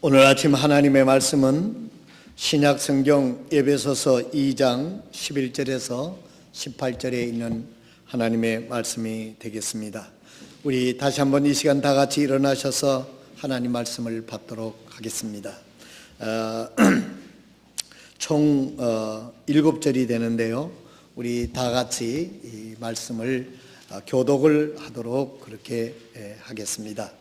오늘 아침 하나님의 말씀은 신약 성경 에베소서 2장 11절에서 18절에 있는 하나님의 말씀이 되겠습니다. 우리 다시 한번 이 시간 다 같이 일어나셔서 하나님 말씀을 받도록 하겠습니다. 총 7절이 되는데요. 우리 다 같이 이 말씀을 교독을 하도록 그렇게 하겠습니다.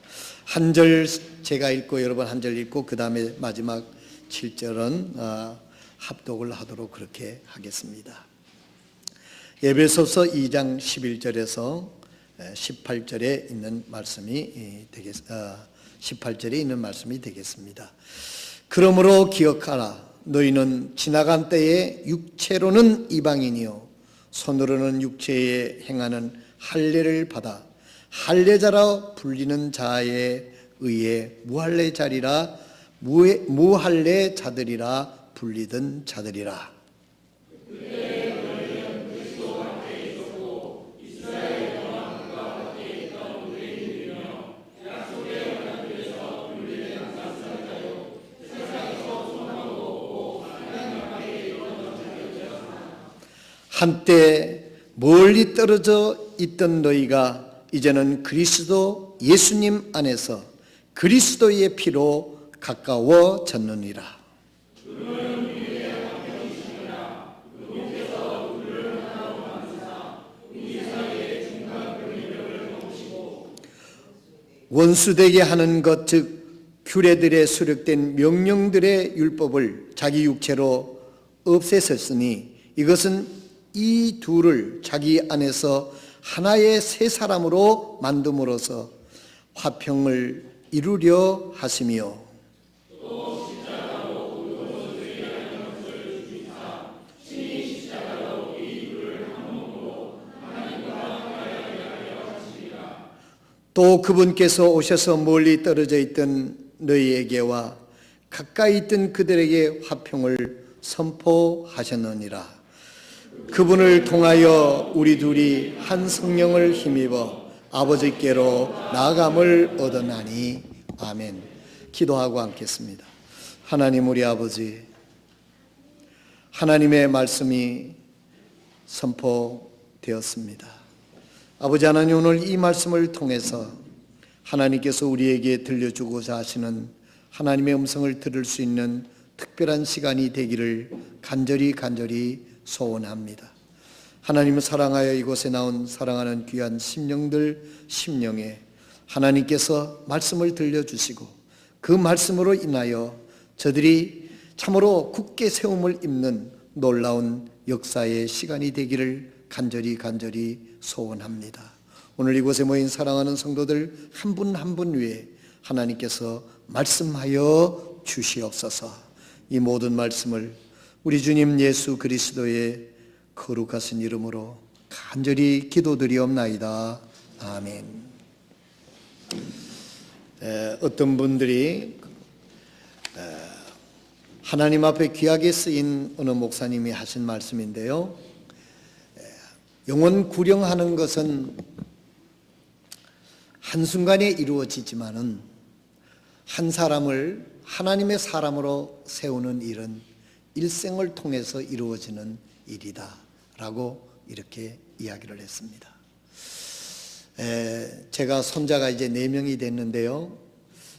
한 절 제가 읽고 여러분 한 절 읽고 그 다음에 마지막 7절은 합독을 하도록 그렇게 하겠습니다. 에베소서 2장 11절에서 18절에 있는 말씀이 18절에 있는 말씀이 되겠습니다. 그러므로 기억하라. 너희는 지나간 때에 육체로는 이방인이요 손으로는 육체에 행하는 할례를 받아 할례자라 불리는 자에 의해 무할례자들이라 불리던 자들이라. 한때 멀리 떨어져 있던 너희가 이제는 그리스도 예수님 안에서 그리스도의 피로 가까워졌느니라. 원수되게 하는 것 즉 규례들에 수록된 명령들의 율법을 자기 육체로 없애셨으니 이것은 이 둘을 자기 안에서 하나의 새 사람으로 만듦으로써 화평을 이루려 하시며 또 그분께서 오셔서 멀리 떨어져 있던 너희에게와 가까이 있던 그들에게 화평을 선포하셨느니라. 그분을 통하여 우리 둘이 한 성령을 힘입어 아버지께로 나아감을 얻었나니 아멘. 기도하고 앉겠습니다. 하나님 우리 아버지, 하나님의 말씀이 선포되었습니다. 아버지 하나님, 오늘 이 말씀을 통해서 하나님께서 우리에게 들려주고자 하시는 하나님의 음성을 들을 수 있는 특별한 시간이 되기를 간절히 소원합니다. 하나님을 사랑하여 이곳에 나온 사랑하는 귀한 심령에 하나님께서 말씀을 들려주시고 그 말씀으로 인하여 저들이 참으로 굳게 세움을 입는 놀라운 역사의 시간이 되기를 간절히 소원합니다. 오늘 이곳에 모인 사랑하는 성도들 한 분 한 분 위에 하나님께서 말씀하여 주시옵소서. 이 모든 말씀을 우리 주님 예수 그리스도의 거룩하신 이름으로 간절히 기도드리옵나이다. 아멘. 어떤 분들이 하나님 앞에 귀하게 쓰인 어느 목사님이 하신 말씀인데요. 영원 구령하는 것은 한순간에 이루어지지만은 한 사람을 하나님의 사람으로 세우는 일은 일생을 통해서 이루어지는 일이다 라고 이렇게 이야기를 했습니다. 제가 손자가 이제 4명이 됐는데요.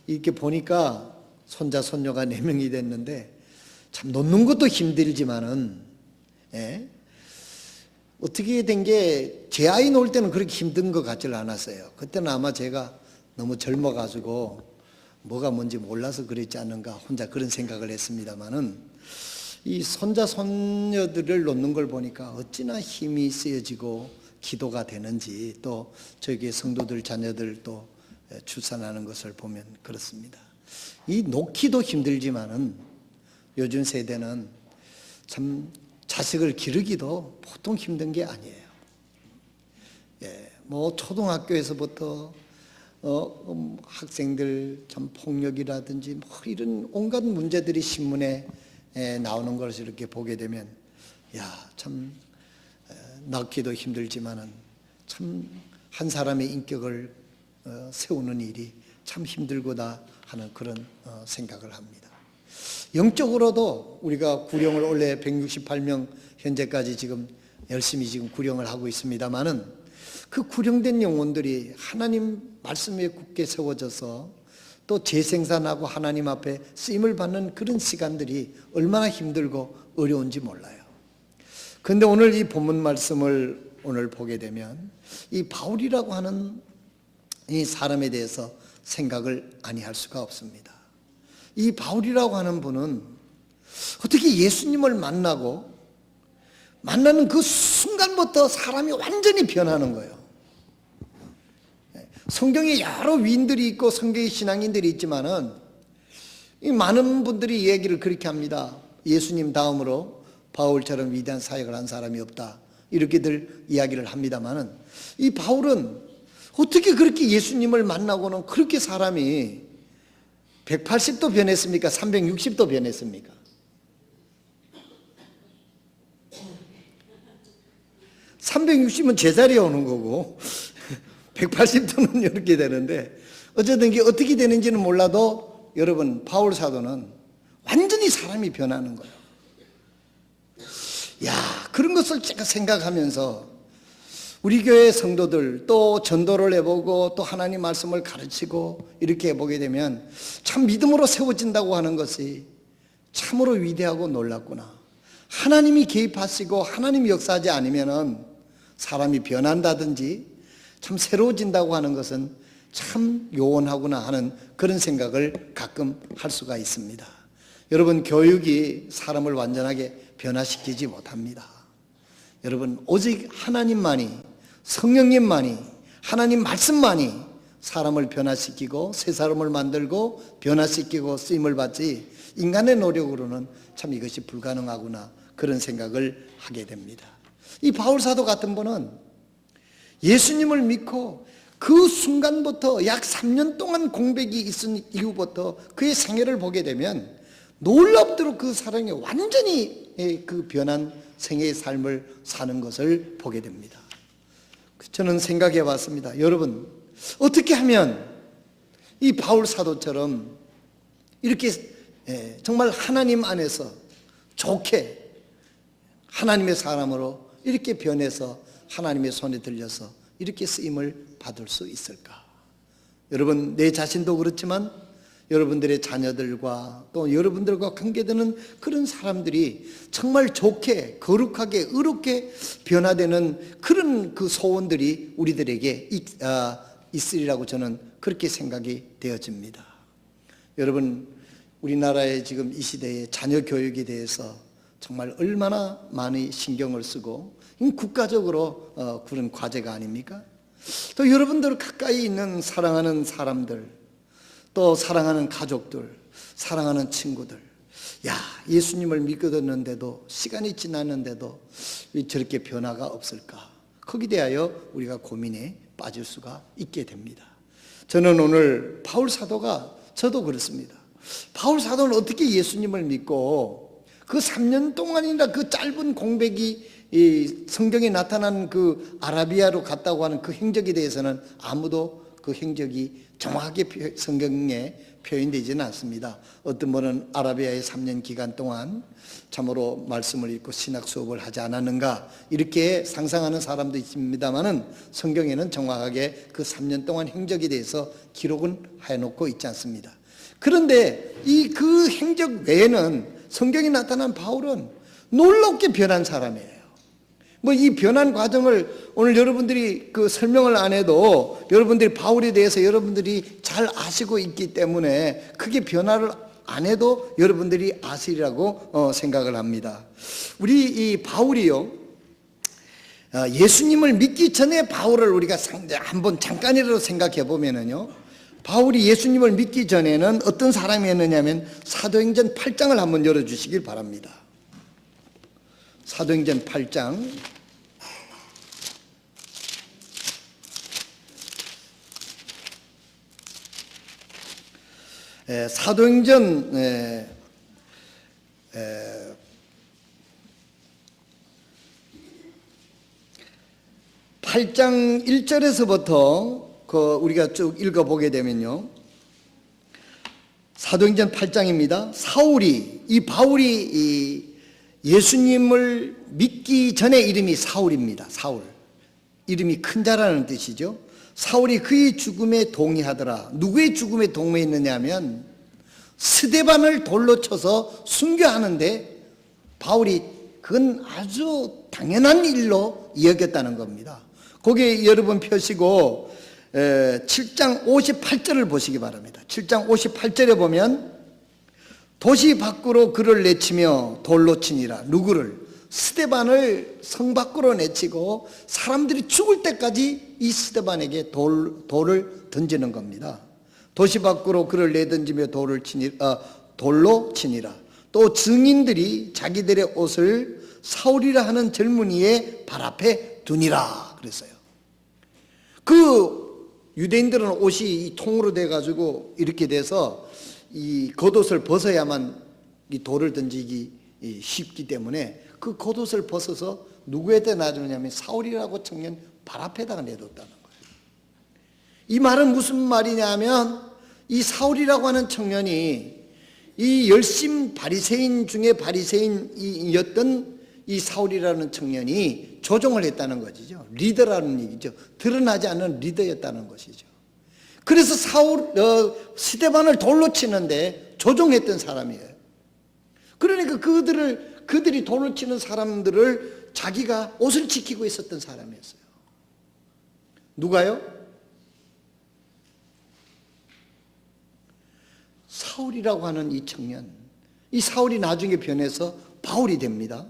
이렇게 보니까 손자 손녀가 4명이 됐는데 참 놓는 것도 힘들지만은 어떻게 된 게 제 아이 놓을 때는 그렇게 힘든 것 같질 않았어요. 그때는 아마 제가 너무 젊어가지고 뭐가 뭔지 몰라서 그랬지 않는가 혼자 그런 생각을 했습니다만은 이 손자 손녀들을 놓는 걸 보니까 어찌나 힘이 쓰여지고 기도가 되는지, 또 저기 성도들 자녀들 또 출산하는 것을 보면 그렇습니다. 이 놓기도 힘들지만은 요즘 세대는 참 자식을 기르기도 보통 힘든 게 아니에요. 뭐 초등학교에서부터 학생들 참 폭력이라든지 뭐 이런 온갖 문제들이 신문에 나오는 것을 이렇게 보게 되면 참 낳기도 힘들지만은 참 한 사람의 인격을 세우는 일이 참 힘들구나 하는 그런 생각을 합니다. 영적으로도 우리가 구령을 원래 168명 현재까지 지금 열심히 지금 구령을 하고 있습니다만은 그 구령된 영혼들이 하나님 말씀에 굳게 세워져서 또 재생산하고 하나님 앞에 쓰임을 받는 그런 시간들이 얼마나 힘들고 어려운지 몰라요. 그런데 오늘 이 본문 말씀을 오늘 보게 되면 이 바울이라고 하는 이 사람에 대해서 생각을 아니할 수가 없습니다. 이 바울이라고 하는 분은 어떻게 예수님을 만나는 그 순간부터 사람이 완전히 변하는 거예요. 성경에 여러 위인들이 있고 성경의 신앙인들이 있지만은 이 많은 분들이 얘기를 그렇게 합니다. 예수님 다음으로 바울처럼 위대한 사역을 한 사람이 없다. 이렇게들 이야기를 합니다만은 이 바울은 어떻게 그렇게 예수님을 만나고는 그렇게 사람이 180도 변했습니까? 360도 변했습니까? 360은 제자리에 오는 거고 180도는 이렇게 되는데 어쨌든 이게 어떻게 되는지는 몰라도 여러분 바울 사도는 완전히 사람이 변하는 거예요. 야, 그런 것을 제가 생각하면서 우리 교회 성도들 또 전도를 해보고 또 하나님 말씀을 가르치고 이렇게 해보게 되면 참 믿음으로 세워진다고 하는 것이 참으로 위대하고 놀랍구나. 하나님이 개입하시고 하나님이 역사하지 않으면은 사람이 변한다든지 참 새로워진다고 하는 것은 참 요원하구나 하는 그런 생각을 가끔 할 수가 있습니다. 여러분, 교육이 사람을 완전하게 변화시키지 못합니다. 여러분, 오직 하나님만이, 성령님만이, 하나님 말씀만이 사람을 변화시키고 새 사람을 만들고 변화시키고 쓰임을 받지 인간의 노력으로는 참 이것이 불가능하구나 그런 생각을 하게 됩니다. 이 바울 사도 같은 분은 예수님을 믿고 그 순간부터 약 3년 동안 공백이 있은 이후부터 그의 생애를 보게 되면 놀랍도록 그 사람이 완전히 그 변한 생애의 삶을 사는 것을 보게 됩니다. 저는 생각해 봤습니다. 여러분, 어떻게 하면 이 바울 사도처럼 이렇게 정말 하나님 안에서 좋게 하나님의 사람으로 이렇게 변해서 하나님의 손에 들려서 이렇게 쓰임을 받을 수 있을까? 여러분, 내 자신도 그렇지만 여러분들의 자녀들과 또 여러분들과 관계되는 그런 사람들이 정말 좋게 거룩하게 의롭게 변화되는 그런 그 소원들이 우리들에게 있으리라고 저는 그렇게 생각이 되어집니다. 여러분, 우리나라의 지금 이 시대의 자녀 교육에 대해서 정말 얼마나 많이 신경을 쓰고 국가적으로 그런 과제가 아닙니까? 또 여러분들 가까이 있는 사랑하는 사람들, 또 사랑하는 가족들, 사랑하는 친구들, 야, 예수님을 믿거든는데도 시간이 지났는데도 왜 저렇게 변화가 없을까? 거기에 대하여 우리가 고민에 빠질 수가 있게 됩니다. 저는 오늘 바울 사도가 저도 그렇습니다. 바울 사도는 어떻게 예수님을 믿고 그 3년 동안이나 그 짧은 공백이 이 성경에 나타난 그 아라비아로 갔다고 하는 그 행적에 대해서는 아무도 그 행적이 정확하게 성경에 표현되지는 않습니다. 어떤 분은 아라비아에 3년 기간 동안 참으로 말씀을 읽고 신학 수업을 하지 않았는가 이렇게 상상하는 사람도 있습니다만은 성경에는 정확하게 그 3년 동안 행적에 대해서 기록은 해놓고 있지 않습니다. 그런데 이 그 행적 외에는 성경에 나타난 바울은 놀랍게 변한 사람이에요. 뭐 이 변한 과정을 오늘 여러분들이 그 설명을 안 해도 여러분들이 바울에 대해서 여러분들이 잘 아시고 있기 때문에 크게 변화를 안 해도 여러분들이 아시리라고 생각을 합니다. 우리 이 바울이요, 예수님을 믿기 전에 바울을 우리가 한번 잠깐이라도 생각해 보면은요, 바울이 예수님을 믿기 전에는 어떤 사람이었느냐면 사도행전 8장을 한번 열어주시길 바랍니다. 사도행전 8장 사도행전 8장 1절에서부터 우리가 쭉 읽어보게 되면요, 사도행전 8장입니다. 이 바울이 이 예수님을 믿기 전에 이름이 사울입니다. 사울. 이름이 큰 자라는 뜻이죠. 사울이 그의 죽음에 동의하더라. 누구의 죽음에 동의했느냐 하면 스데반을 돌로 쳐서 순교하는데 바울이 그건 아주 당연한 일로 여겼다는 겁니다. 거기에 여러분 펴시고 7장 58절을 보시기 바랍니다. 7장 58절에 보면 도시 밖으로 그를 내치며 돌로 치니라. 누구를? 스데반을 성 밖으로 내치고 사람들이 죽을 때까지 이 스데반에게 돌을 던지는 겁니다. 도시 밖으로 그를 내던지며 돌로 치니라. 또 증인들이 자기들의 옷을 사울이라 하는 젊은이의 발 앞에 두니라 그랬어요. 그 유대인들은 옷이 이 통으로 돼가지고 이렇게 돼서 이 겉옷을 벗어야만 이 돌을 던지기 쉽기 때문에 그 겉옷을 벗어서 누구에게 놔주느냐면 사울이라고 청년 발 앞에다가 내뒀다는 거예요. 이 말은 무슨 말이냐면 이 사울이라고 하는 청년이 이 열심 바리새인 중에 바리새인이었던 이 사울이라는 청년이 조종을 했다는 것이죠. 리더라는 얘기죠. 드러나지 않는 리더였다는 것이죠. 그래서 스데반을 돌로 치는데 조종했던 사람이에요. 그러니까 그들이 돌을 치는 사람들을 자기가 옷을 지키고 있었던 사람이었어요. 누가요? 사울이라고 하는 이 청년. 이 사울이 나중에 변해서 바울이 됩니다.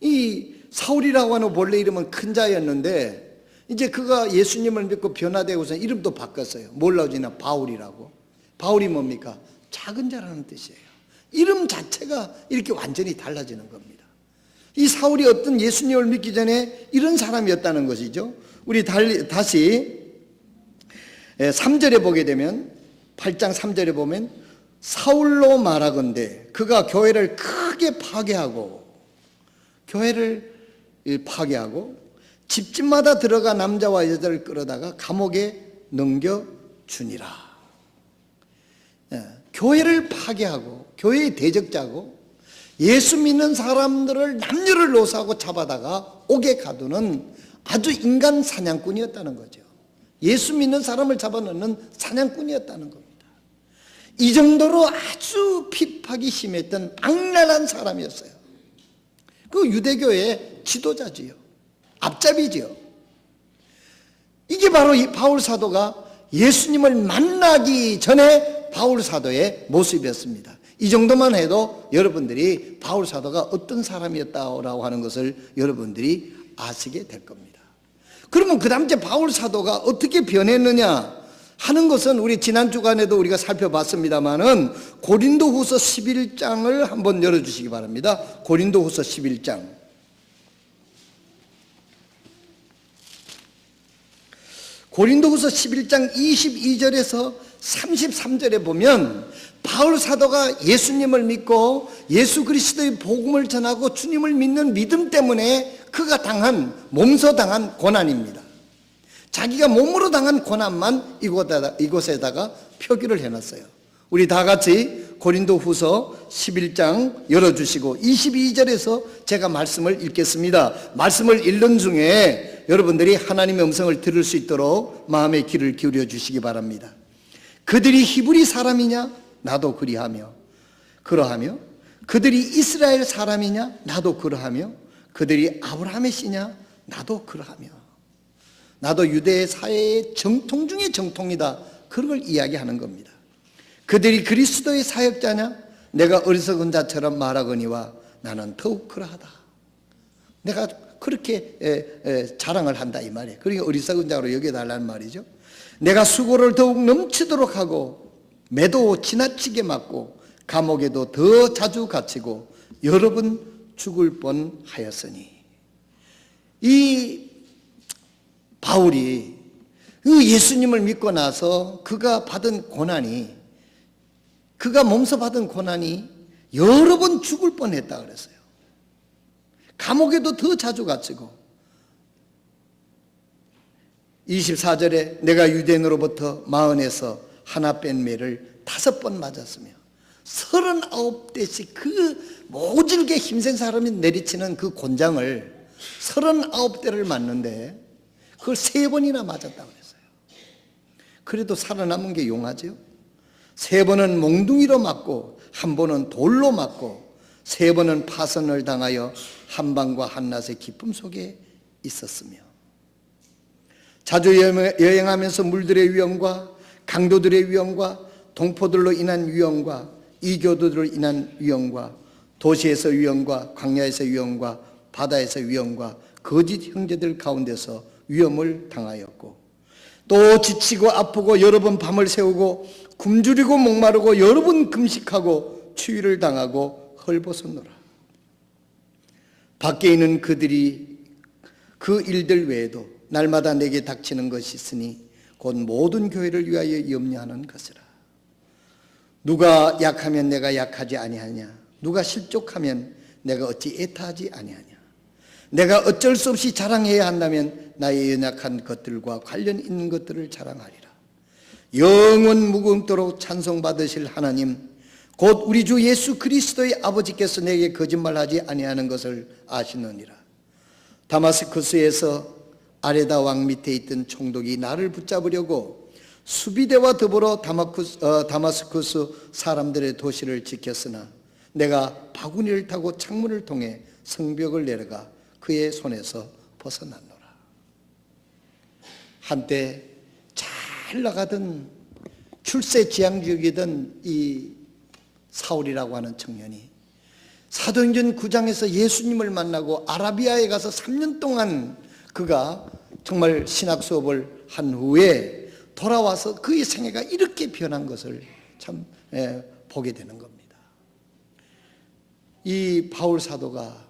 이 사울이라고 하는 원래 이름은 큰 자였는데 이제 그가 예수님을 믿고 변화되고서 이름도 바꿨어요. 뭘로 지나? 바울이라고. 바울이 뭡니까? 작은 자라는 뜻이에요. 이름 자체가 이렇게 완전히 달라지는 겁니다. 이 사울이 어떤 예수님을 믿기 전에 이런 사람이었다는 것이죠. 우리 다시 3절에 보게 되면 8장 3절에 보면 사울로 말하건대 그가 교회를 크게 파괴하고 집집마다 들어가 남자와 여자를 끌어다가 감옥에 넘겨주니라. 교회를 파괴하고 교회의 대적자고 예수 믿는 사람들을 남녀를 노소하고 잡아다가 옥에 가두는 아주 인간 사냥꾼이었다는 거죠. 예수 믿는 사람을 잡아넣는 사냥꾼이었다는 겁니다. 이 정도로 아주 핍박이 심했던 악랄한 사람이었어요. 그 유대교의 지도자지요. 앞잡이지요. 이게 바로 이 바울 사도가 예수님을 만나기 전에 바울 사도의 모습이었습니다. 이 정도만 해도 여러분들이 바울 사도가 어떤 사람이었다고 하는 것을 여러분들이 아시게 될 겁니다. 그러면 그 다음 제 바울 사도가 어떻게 변했느냐 하는 것은 우리 지난 주간에도 우리가 살펴봤습니다만은 고린도후서 11장을 한번 열어주시기 바랍니다. 고린도후서 11장. 고린도후서 11장 22절에서 33절에 보면 바울 사도가 예수님을 믿고 예수 그리스도의 복음을 전하고 주님을 믿는 믿음 때문에 그가 몸소 당한 고난입니다. 자기가 몸으로 당한 고난만 이곳에다가 표기를 해놨어요. 우리 다 같이 고린도후서 11장 열어주시고 22절에서 제가 말씀을 읽겠습니다. 말씀을 읽는 중에 여러분들이 하나님의 음성을 들을 수 있도록 마음의 귀를 기울여 주시기 바랍니다. 그들이 히브리 사람이냐? 나도 그러하며 그들이 이스라엘 사람이냐? 나도 그러하며 그들이 아브라함의 씨냐? 나도 그러하며 나도 유대 사회의 정통 중에 정통이다. 그런 걸 이야기하는 겁니다. 그들이 그리스도의 사역자냐? 내가 어리석은 자처럼 말하거니와 나는 더욱 그러하다. 내가 그렇게 자랑을 한다 이 말이에요. 그러니까 어리석은 자로 여겨달라는 말이죠. 내가 수고를 더욱 넘치도록 하고 매도 지나치게 맞고 감옥에도 더 자주 갇히고 여러 번 죽을 뻔하였으니. 이 바울이 그 예수님을 믿고 나서 그가 몸소 받은 고난이 여러 번 죽을 뻔했다 그랬어요. 감옥에도 더 자주 갇히고 24절에 내가 유대인으로부터 마흔에서 하나 뺀 매를 5번 맞았으며 39대씩 그 모질게 힘센 사람이 내리치는 그 곤장을 39대를 맞는데 그걸 3번이나 맞았다고 그랬어요. 그래도 살아남은 게 용하죠. 3번은 몽둥이로 맞고 1번은 돌로 맞고 3번은 파선을 당하여 한밤과 한낮의 기쁨 속에 있었으며 자주 여행하면서 물들의 위험과 강도들의 위험과 동포들로 인한 위험과 이교도들로 인한 위험과 도시에서 위험과 광야에서 위험과 바다에서 위험과 거짓 형제들 가운데서 위험을 당하였고 또 지치고 아프고 여러 번 밤을 새우고 굶주리고 목마르고 여러 번 금식하고 추위를 당하고 헐벗었노라. 밖에 있는 그들이 그 일들 외에도 날마다 내게 닥치는 것이 있으니 곧 모든 교회를 위하여 염려하는 것이라. 누가 약하면 내가 약하지 아니하냐? 누가 실족하면 내가 어찌 애타하지 아니하냐? 내가 어쩔 수 없이 자랑해야 한다면 나의 연약한 것들과 관련 있는 것들을 자랑하리라. 영원 무궁토록 찬송받으실 하나님 곧 우리 주 예수 그리스도의 아버지께서 내게 거짓말하지 아니하는 것을 아시느니라. 다마스쿠스에서 아레다 왕 밑에 있던 총독이 나를 붙잡으려고 수비대와 더불어 다마스쿠스 사람들의 도시를 지켰으나 내가 바구니를 타고 창문을 통해 성벽을 내려가 그의 손에서 벗어났노라. 한때 잘 나가던 출세지향적이던 이 사울이라고 하는 청년이 사도행전 9장에서 예수님을 만나고 아라비아에 가서 3년 동안 그가 정말 신학 수업을 한 후에 돌아와서 그의 생애가 이렇게 변한 것을 참 보게 되는 겁니다. 이 바울 사도가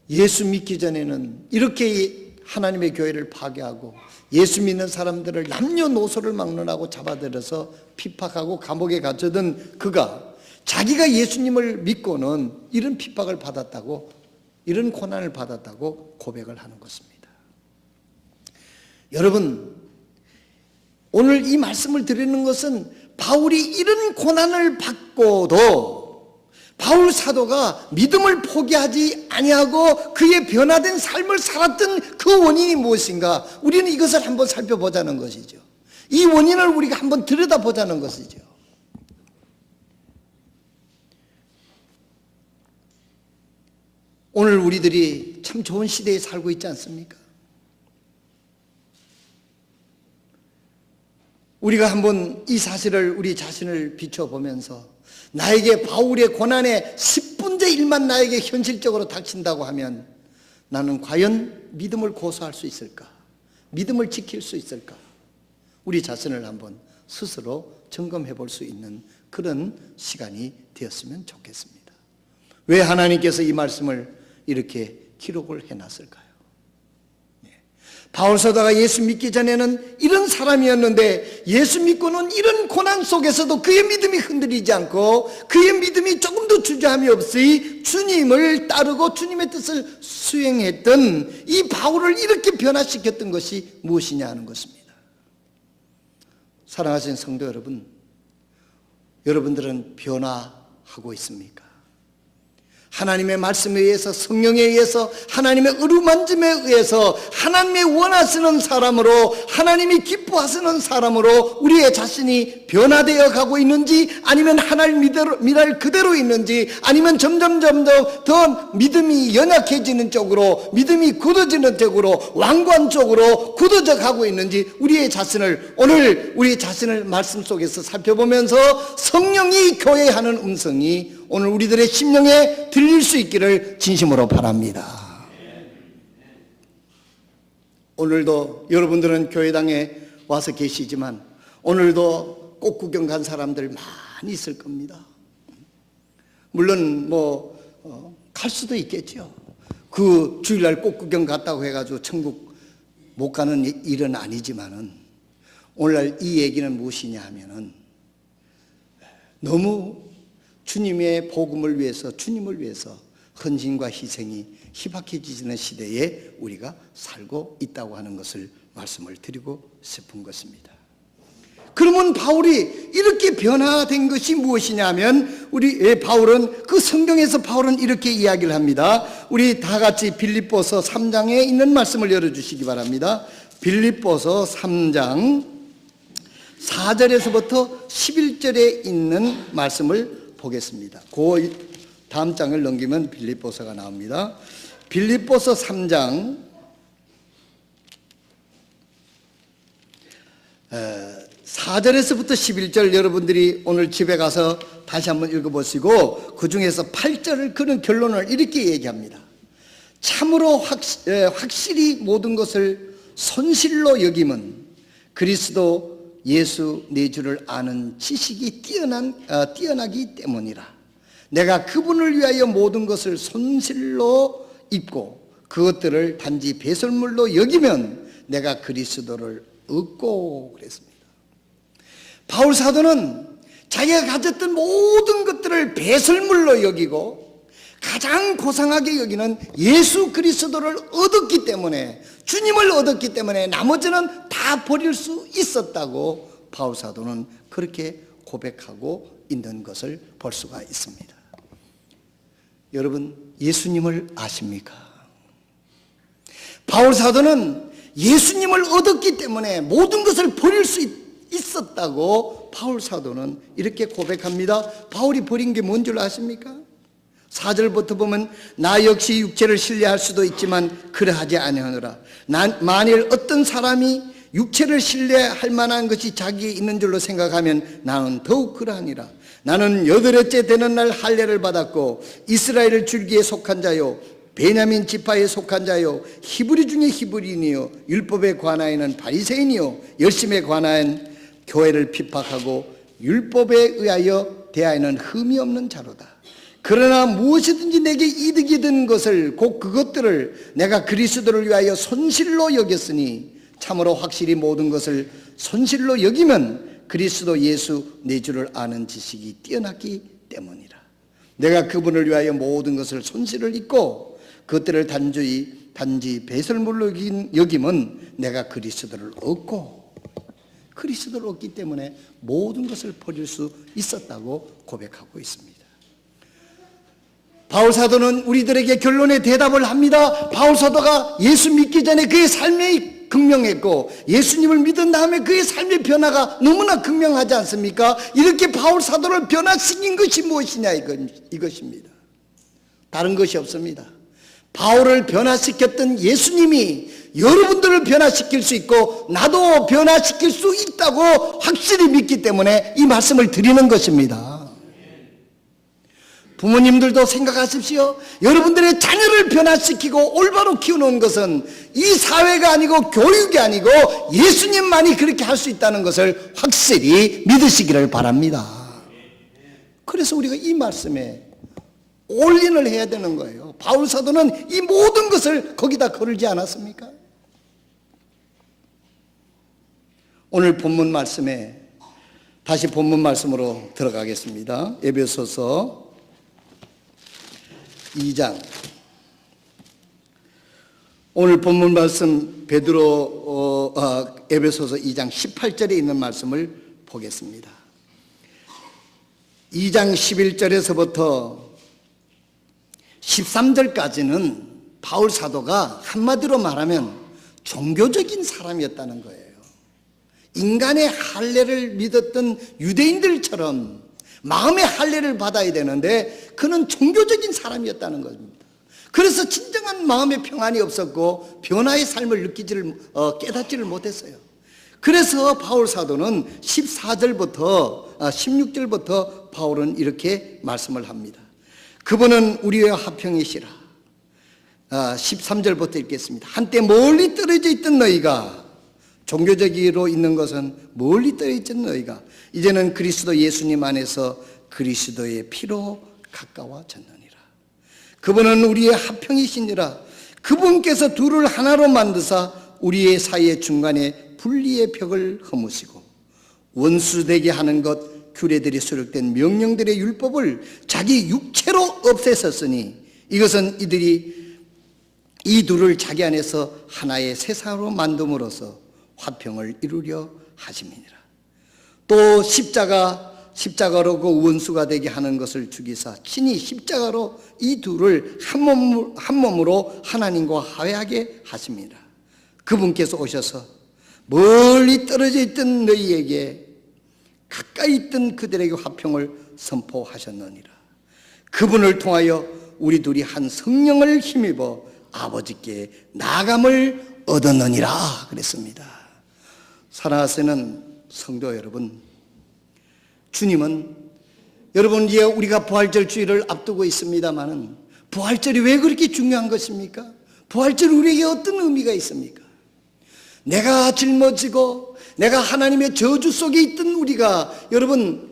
예수 믿기 전에는 이렇게 하나님의 교회를 파괴하고 예수 믿는 사람들을 남녀노소를 막론하고 잡아들여서 핍박하고 감옥에 갇혀든 그가 자기가 예수님을 믿고는 이런 핍박을 받았다고, 이런 고난을 받았다고 고백을 하는 것입니다. 여러분, 오늘 이 말씀을 드리는 것은 바울이 이런 고난을 받고도 바울 사도가 믿음을 포기하지 아니하고 그의 변화된 삶을 살았던 그 원인이 무엇인가? 우리는 이것을 한번 살펴보자는 것이죠. 이 원인을 우리가 한번 들여다보자는 것이죠. 오늘 우리들이 참 좋은 시대에 살고 있지 않습니까? 우리가 한번 이 사실을 우리 자신을 비춰보면서 나에게 바울의 고난의 10분의 1만 나에게 현실적으로 닥친다고 하면 나는 과연 믿음을 고수할 수 있을까? 믿음을 지킬 수 있을까? 우리 자신을 한번 스스로 점검해 볼 수 있는 그런 시간이 되었으면 좋겠습니다. 왜 하나님께서 이 말씀을 이렇게 기록을 해놨을까요? 바울 사도가 예수 믿기 전에는 이런 사람이었는데 예수 믿고는 이런 고난 속에서도 그의 믿음이 흔들리지 않고 그의 믿음이 조금도 주저함이 없이 주님을 따르고 주님의 뜻을 수행했던 이 바울을 이렇게 변화시켰던 것이 무엇이냐 하는 것입니다. 사랑하시는 성도 여러분, 여러분들은 변화하고 있습니까? 하나님의 말씀에 의해서, 성령에 의해서, 하나님의 어루만짐에 의해서 하나님의 원하시는 사람으로, 하나님이 기뻐하시는 사람으로 우리의 자신이 변화되어 가고 있는지, 아니면 하나님 미랄 그대로 있는지, 아니면 점점 더 믿음이 연약해지는 쪽으로, 믿음이 굳어지는 쪽으로, 완고한 쪽으로 굳어져 가고 있는지 우리의 자신을, 오늘 우리 자신을 말씀 속에서 살펴보면서 성령이 교회하는 음성이 오늘 우리들의 심령에 들릴 수 있기를 진심으로 바랍니다. 오늘도 여러분들은 교회당에 와서 계시지만 오늘도 꽃구경 간 사람들 많이 있을 겁니다. 물론 갈 수도 있겠죠. 그 주일날 꽃구경 갔다고 해가지고 천국 못 가는 일은 아니지만은 오늘날 이 얘기는 무엇이냐 하면은 너무 주님의 복음을 위해서, 주님을 위해서 헌신과 희생이 희박해지는 시대에 우리가 살고 있다고 하는 것을 말씀을 드리고 싶은 것입니다. 그러면 바울이 이렇게 변화된 것이 무엇이냐면 바울은 그 성경에서 바울은 이렇게 이야기를 합니다. 우리 다 같이 빌립보서 3장에 있는 말씀을 열어주시기 바랍니다. 빌립보서 3장 4절에서부터 11절에 있는 말씀을 보겠습니다. 그 다음 장을 넘기면 빌립보서가 나옵니다. 빌립보서 3장 4절에서부터 11절 여러분들이 오늘 집에 가서 다시 한번 읽어보시고 그 중에서 8절을 그런 결론을 이렇게 얘기합니다. 참으로 확실히 모든 것을 손실로 여김은 그리스도 예수 내 주를 아는 지식이 뛰어나기 때문이라. 내가 그분을 위하여 모든 것을 손실로 입고 그것들을 단지 배설물로 여기면 내가 그리스도를 얻고 그랬습니다. 바울 사도는 자기가 가졌던 모든 것들을 배설물로 여기고 가장 고상하게 여기는 예수 그리스도를 얻었기 때문에, 주님을 얻었기 때문에 나머지는 다 버릴 수 있었다고 바울 사도는 그렇게 고백하고 있는 것을 볼 수가 있습니다. 여러분, 예수님을 아십니까? 바울 사도는 예수님을 얻었기 때문에 모든 것을 버릴 수 있었다고 바울 사도는 이렇게 고백합니다. 바울이 버린 게 뭔 줄 아십니까? 4절부터 보면 나 역시 육체를 신뢰할 수도 있지만 그러하지 아니하노라. 만일 어떤 사람이 육체를 신뢰할 만한 것이 자기에 있는 줄로 생각하면 나는 더욱 그러하니라. 나는 8회째 되는 날 할례를 받았고 이스라엘 줄기에 속한 자요 베냐민 지파에 속한 자요 히브리 중에 히브리인이요 율법에 관하여는 바리새인이요 열심에 관하여 교회를 핍박하고 율법에 의하여 대하여는 흠이 없는 자로다. 그러나 무엇이든지 내게 이득이 된 것을 곧 그것들을 내가 그리스도를 위하여 손실로 여겼으니 참으로 확실히 모든 것을 손실로 여기면 그리스도 예수 내 주를 아는 지식이 뛰어났기 때문이라. 내가 그분을 위하여 모든 것을 손실을 입고 그것들을 단지 배설물로 여김은 내가 그리스도를 얻고 그리스도를 얻기 때문에 모든 것을 버릴 수 있었다고 고백하고 있습니다. 바울 사도는 우리들에게 결론의 대답을 합니다. 바울 사도가 예수 믿기 전에 그의 삶이 극명했고 예수님을 믿은 다음에 그의 삶의 변화가 너무나 극명하지 않습니까? 이렇게 바울 사도를 변화시킨 것이 무엇이냐 이것입니다. 다른 것이 없습니다. 바울을 변화시켰던 예수님이 여러분들을 변화시킬 수 있고 나도 변화시킬 수 있다고 확실히 믿기 때문에 이 말씀을 드리는 것입니다. 부모님들도 생각하십시오. 여러분들의 자녀를 변화시키고 올바로 키우는 것은 이 사회가 아니고 교육이 아니고 예수님만이 그렇게 할 수 있다는 것을 확실히 믿으시기를 바랍니다. 그래서 우리가 이 말씀에 올인을 해야 되는 거예요. 바울 사도는 이 모든 것을 거기다 걸지 않았습니까? 오늘 본문 말씀에 다시 본문 말씀으로 들어가겠습니다. 에베소서 2장. 오늘 본문 말씀 에베소서 2장 18절에 있는 말씀을 보겠습니다. 2장 11절에서부터 13절까지는 바울 사도가 한마디로 말하면 종교적인 사람이었다는 거예요. 인간의 할례를 믿었던 유대인들처럼 마음의 할례를 받아야 되는데 그는 종교적인 사람이었다는 것입니다. 그래서 진정한 마음의 평안이 없었고 변화의 삶을 깨닫지를 못했어요. 그래서 바울 사도는 16절부터 바울은 이렇게 말씀을 합니다. 그분은 우리와 화평이시라. 13절부터 읽겠습니다. 한때 멀리 떨어져 있던 너희가, 종교적으로 있는 것은 멀리 떨어져 있던 너희가 이제는 그리스도 예수님 안에서 그리스도의 피로 가까워졌느니라. 그분은 우리의 화평이시니라. 그분께서 둘을 하나로 만드사 우리의 사이의 중간에 분리의 벽을 허무시고 원수되게 하는 것 규례들이 수록된 명령들의 율법을 자기 육체로 없애셨으니 이것은 이들이 이 둘을 자기 안에서 하나의 세상으로 만듦으로써 화평을 이루려 하심이니라. 또 십자가로 그 원수가 되게 하는 것을 죽이사 친히 십자가로 이 둘을 한 몸으로 하나님과 화해하게 하십니다. 그분께서 오셔서 멀리 떨어져 있던 너희에게 가까이 있던 그들에게 화평을 선포하셨느니라. 그분을 통하여 우리 둘이 한 성령을 힘입어 아버지께 나아감을 얻었느니라 그랬습니다. 사랑하시는 성도 여러분, 주님은 여러분 이제 우리가 부활절 주일을 앞두고 있습니다마는 부활절이 왜 그렇게 중요한 것입니까? 부활절이 우리에게 어떤 의미가 있습니까? 내가 짊어지고 내가 하나님의 저주 속에 있던 우리가, 여러분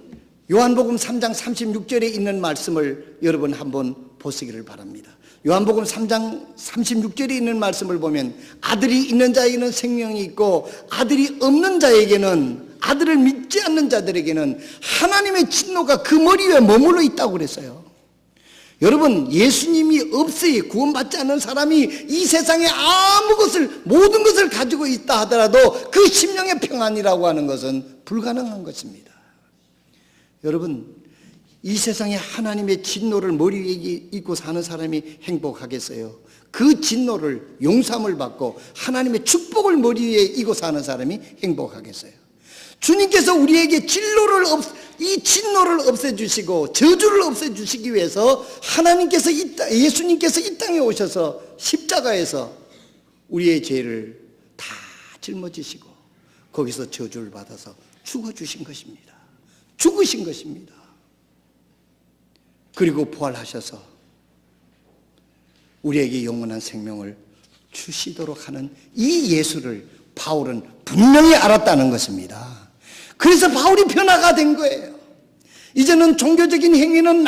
요한복음 3장 36절에 있는 말씀을 여러분 한번 보시기를 바랍니다. 요한복음 3장 36절에 있는 말씀을 보면 아들이 있는 자에게는 생명이 있고 아들이 없는 자에게는, 아들을 믿지 않는 자들에게는 하나님의 진노가 그 머리 위에 머물러 있다고 그랬어요. 여러분, 예수님이 없이 구원받지 않는 사람이 이 세상에 모든 것을 가지고 있다 하더라도 그 심령의 평안이라고 하는 것은 불가능한 것입니다. 여러분, 이 세상에 하나님의 진노를 머리 위에 입고 사는 사람이 행복하겠어요? 그 진노를, 용서함을 받고 하나님의 축복을 머리 위에 입고 사는 사람이 행복하겠어요? 주님께서 우리에게 이 진노를 없애주시고 저주를 없애주시기 위해서 예수님께서 이 땅에 오셔서 십자가에서 우리의 죄를 다 짊어지시고 거기서 저주를 받아서 죽어주신 것입니다. 죽으신 것입니다. 그리고 부활하셔서 우리에게 영원한 생명을 주시도록 하는 이 예수를 바울은 분명히 알았다는 것입니다. 그래서 바울이 변화가 된 거예요. 이제는 종교적인 행위는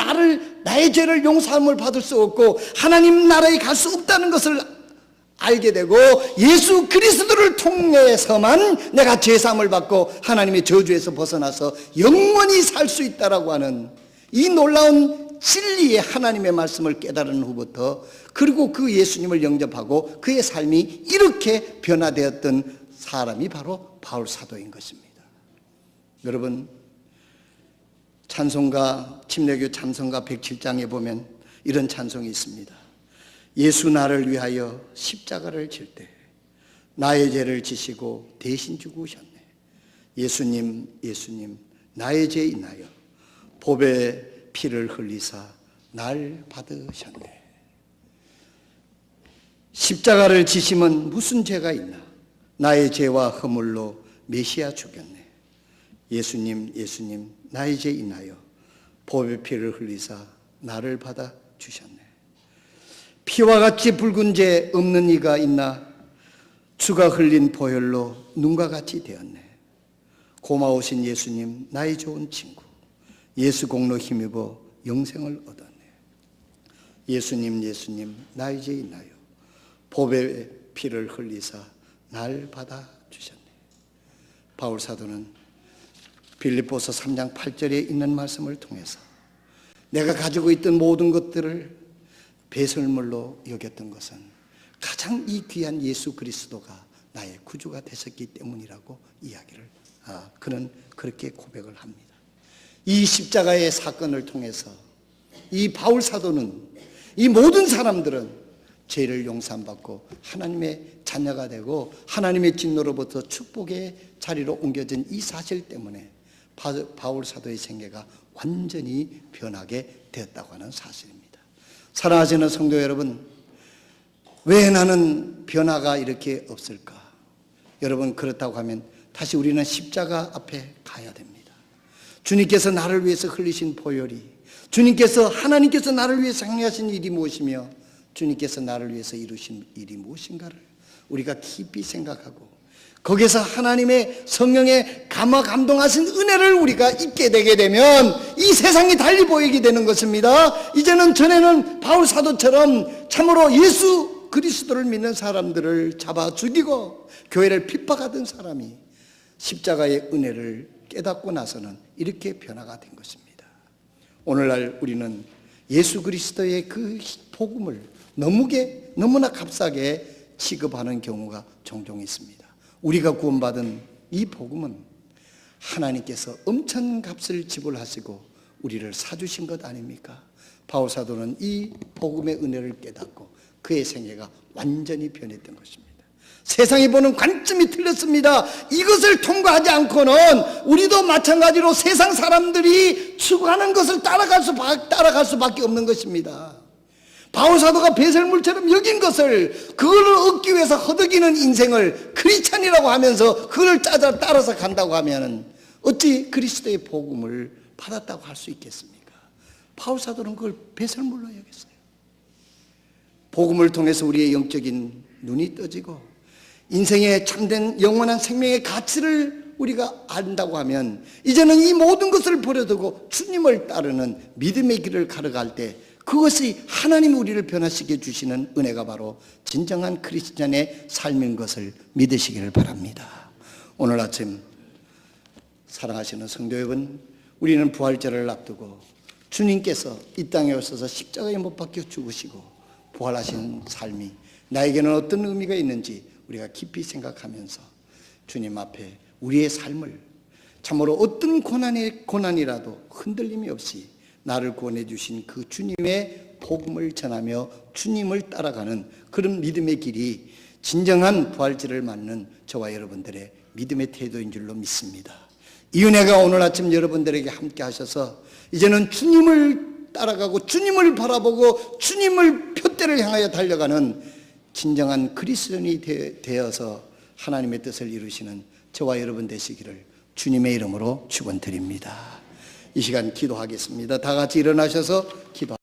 나의 죄를 용서함을 받을 수 없고 하나님 나라에 갈 수 없다는 것을 알게 되고, 예수 그리스도를 통해서만 내가 죄사함을 받고 하나님의 저주에서 벗어나서 영원히 살 수 있다라고 하는 이 놀라운 진리의 하나님의 말씀을 깨달은 후부터, 그리고 그 예수님을 영접하고 그의 삶이 이렇게 변화되었던 사람이 바로 바울 사도인 것입니다. 여러분, 찬송가, 침례교 찬송가 107장에 보면 이런 찬송이 있습니다. 예수 나를 위하여 십자가를 질 때 나의 죄를 지시고 대신 죽으셨네. 예수님 예수님 나의 죄 인하여 보배 피를 흘리사 날 받으셨네. 십자가를 지심은 무슨 죄가 있나? 나의 죄와 허물로 메시아 죽였네. 예수님 예수님 나의 죄 인하여 보배 피를 흘리사 나를 받아 주셨네. 피와 같이 붉은 죄 없는 이가 있나? 주가 흘린 보혈로 눈과 같이 되었네. 고마우신 예수님 나의 좋은 친구, 예수 공로 힘입어 영생을 얻었네. 예수님 예수님 나의 죄 인하여 보배 피를 흘리사 날 받아 주셨네. 바울 사도는 빌립보서 3장 8절에 있는 말씀을 통해서 내가 가지고 있던 모든 것들을 배설물로 여겼던 것은 가장 이 귀한 예수 그리스도가 나의 구주가 되셨기 때문이라고 그는 그렇게 고백을 합니다. 이 십자가의 사건을 통해서 이 바울 사도는, 이 모든 사람들은 죄를 용서받고 하나님의 자녀가 되고 하나님의 진노로부터 축복의 자리로 옮겨진 이 사실 때문에 바울 사도의 생애가 완전히 변하게 되었다고 하는 사실입니다. 사랑하시는 성도 여러분, 왜 나는 변화가 이렇게 없을까? 여러분, 그렇다고 하면 다시 우리는 십자가 앞에 가야 됩니다. 주님께서 나를 위해서 흘리신 보혈이, 하나님께서 나를 위해서 행하신 일이 무엇이며 주님께서 나를 위해서 이루신 일이 무엇인가를 우리가 깊이 생각하고 거기서 하나님의 성령의 감동하신 은혜를 우리가 잊게 되게 되면 이 세상이 달리 보이게 되는 것입니다. 이제는 전에는 바울 사도처럼 참으로 예수 그리스도를 믿는 사람들을 잡아 죽이고 교회를 핍박하던 사람이 십자가의 은혜를 깨닫고 나서는 이렇게 변화가 된 것입니다. 오늘날 우리는 예수 그리스도의 그 복음을 너무나 값싸게 취급하는 경우가 종종 있습니다. 우리가 구원받은 이 복음은 하나님께서 엄청 값을 지불하시고 우리를 사주신 것 아닙니까? 바울 사도는 이 복음의 은혜를 깨닫고 그의 생애가 완전히 변했던 것입니다. 세상이 보는 관점이 틀렸습니다. 이것을 통과하지 않고는 우리도 마찬가지로 세상 사람들이 추구하는 것을 따라갈 수밖에 없는 것입니다. 바울 사도가 배설물처럼 여긴 것을, 그거를 얻기 위해서 허덕이는 인생을 크리스찬이라고 하면서 그걸 따라서 간다고 하면 어찌 그리스도의 복음을 받았다고 할 수 있겠습니까? 바울 사도는 그걸 배설물로 여겼어요. 복음을 통해서 우리의 영적인 눈이 떠지고 인생의 참된 영원한 생명의 가치를 우리가 안다고 하면 이제는 이 모든 것을 버려두고 주님을 따르는 믿음의 길을 걸어갈 때 그것이 하나님이 우리를 변화시켜 주시는 은혜가 바로 진정한 크리스찬의 삶인 것을 믿으시기를 바랍니다. 오늘 아침 사랑하시는 성도 여러분, 우리는 부활절을 앞두고 주님께서 이 땅에 오셔서 십자가에 못 박혀 죽으시고 부활하신 삶이 나에게는 어떤 의미가 있는지 우리가 깊이 생각하면서 주님 앞에 우리의 삶을 참으로 어떤 고난이라도 흔들림이 없이 나를 구원해 주신 그 주님의 복음을 전하며 주님을 따라가는 그런 믿음의 길이 진정한 부활절을 맞는 저와 여러분들의 믿음의 태도인 줄로 믿습니다. 이 은혜가 오늘 아침 여러분들에게 함께 하셔서 이제는 주님을 따라가고 주님을 바라보고 주님을 표대를 향하여 달려가는 진정한 그리스도인이 되어서 하나님의 뜻을 이루시는 저와 여러분 되시기를 주님의 이름으로 축원드립니다. 이 시간 기도하겠습니다. 다 같이 일어나셔서 기도.